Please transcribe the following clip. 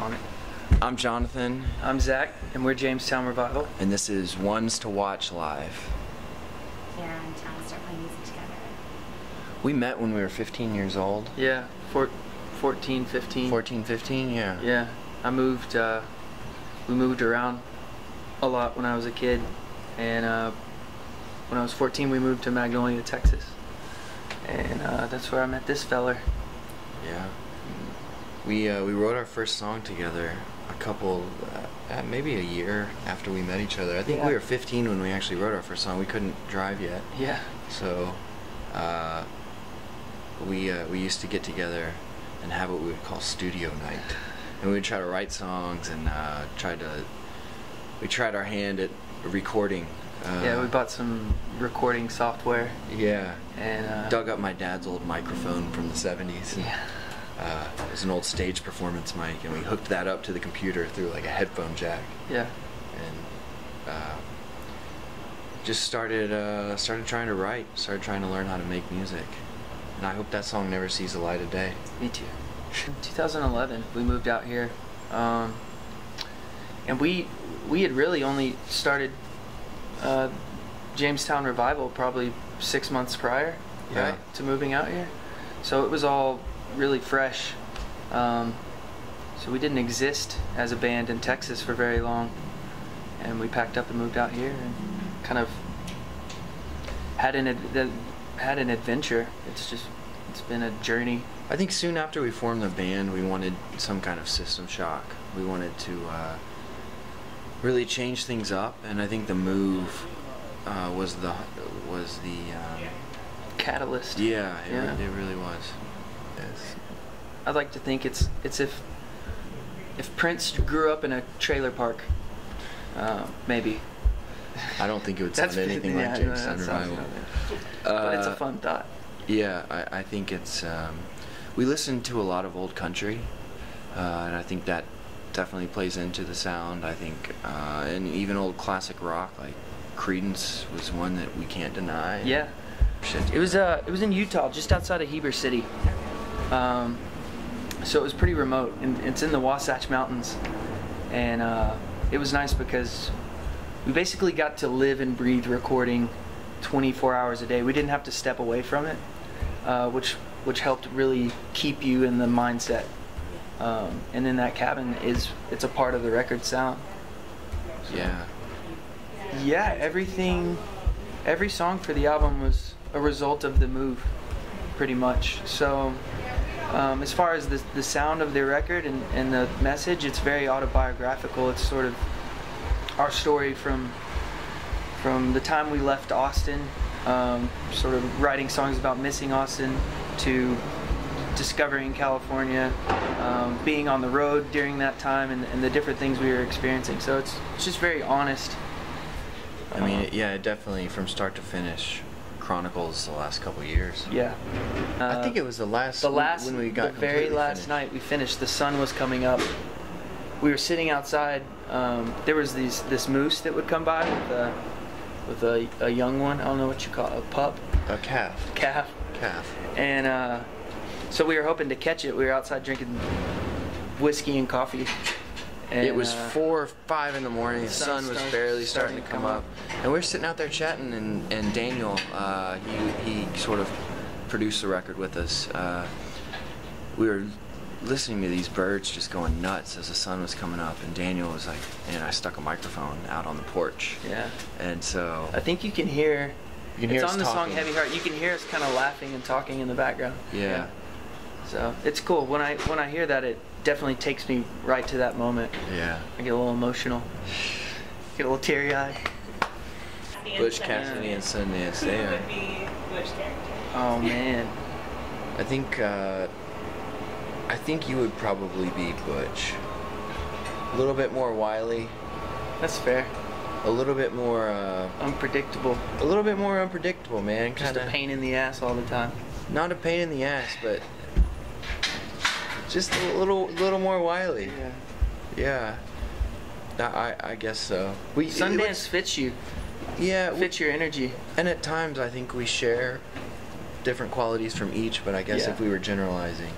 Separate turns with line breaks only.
on it.
I'm Jonathan.
I'm Zach, and we're Jamestown Revival.
And this is Ones to Watch Live.
And trying to start playing music together.
We met when we were 15 years old.
Yeah, 14, 15.
14, 15, yeah.
Yeah, we moved around a lot when I was a kid, and when I was 14 we moved to Magnolia, Texas, and that's where I met this feller.
Yeah. We wrote our first song together maybe a year after we met each other. I think we were 15 when we actually wrote our first song. We couldn't drive yet.
Yeah.
So we used to get together and have what we would call studio night, and we would try to write songs and we tried our hand at recording.
Yeah, we bought some recording software.
Yeah.
And
dug up my dad's old microphone from the 70s.
Yeah.
It was an old stage performance mic, and we hooked that up to the computer through like a headphone jack.
Yeah.
And just started trying to write, started trying to learn how to make music. And I hope that song never sees the light of day.
Me too. In 2011, we moved out here, and we had really only started Jamestown Revival probably 6 months prior, right, to moving out here. So it was all really fresh. So we didn't exist as a band in Texas for very long, and we packed up and moved out here and kind of had an adventure. It's been a journey.
I think soon after we formed the band, we wanted some kind of system shock. We wanted to really change things up, and I think the move was the
catalyst.
Yeah, it really was. Yes.
I'd like to think it's if Prince grew up in a trailer park, maybe.
I don't think it would sound anything like Jamestown Revival.
But it's a fun thought.
Yeah, I think it's. We listen to a lot of old country, and I think that definitely plays into the sound. I think, and even old classic rock like Creedence was one that we can't deny.
Yeah. It was in Utah, just outside of Heber City. So it was pretty remote, and it's in the Wasatch Mountains, and it was nice because we basically got to live and breathe recording 24 hours a day. We didn't have to step away from it, which helped really keep you in the mindset. And then that cabin it's a part of the record sound. So, yeah, every song for the album was a result of the move, pretty much. So as far as the sound of the record and the message, it's very autobiographical. It's sort of our story from the time we left Austin, sort of writing songs about missing Austin, to discovering California, being on the road during that time, and the different things we were experiencing. So it's just very honest.
I mean, it definitely, from start to finish, chronicles the last couple years.
Yeah.
I think it was the very last
night we finished, the sun was coming up. We were sitting outside. There was this moose that would come by with a young one. I don't know what you call it, a pup?
A calf.
Calf. And so we were hoping to catch it. We were outside drinking whiskey and coffee. And
it was 4 or 5 in the morning. The sun was barely starting to come up, and we were sitting out there chatting. And Daniel, he sort of produced the record with us. We were listening to these birds just going nuts as the sun was coming up, and Daniel was like, and I stuck a microphone out on the porch.
Yeah. And
so
I think you can hear. It's on the
talking.
song Heavy Heart. You can hear us kind of laughing and talking in the background.
Yeah.
So it's cool. When I hear that, it definitely takes me right to that moment.
Yeah.
I get a little emotional. Get a little teary-eyed.
Butch Cassidy and Sundance.
Who would be which character?
Oh man.
I think you would probably be Butch. A little bit more wily.
That's fair.
A little bit more
unpredictable.
A little bit more unpredictable, man.
Just a pain in the ass all the time.
Not a pain in the ass, but just a little more wily.
Yeah.
Yeah. I guess so.
Sundance fits you.
Yeah.
Fits your energy.
And at times I think we share different qualities from each, but I guess if we were generalizing,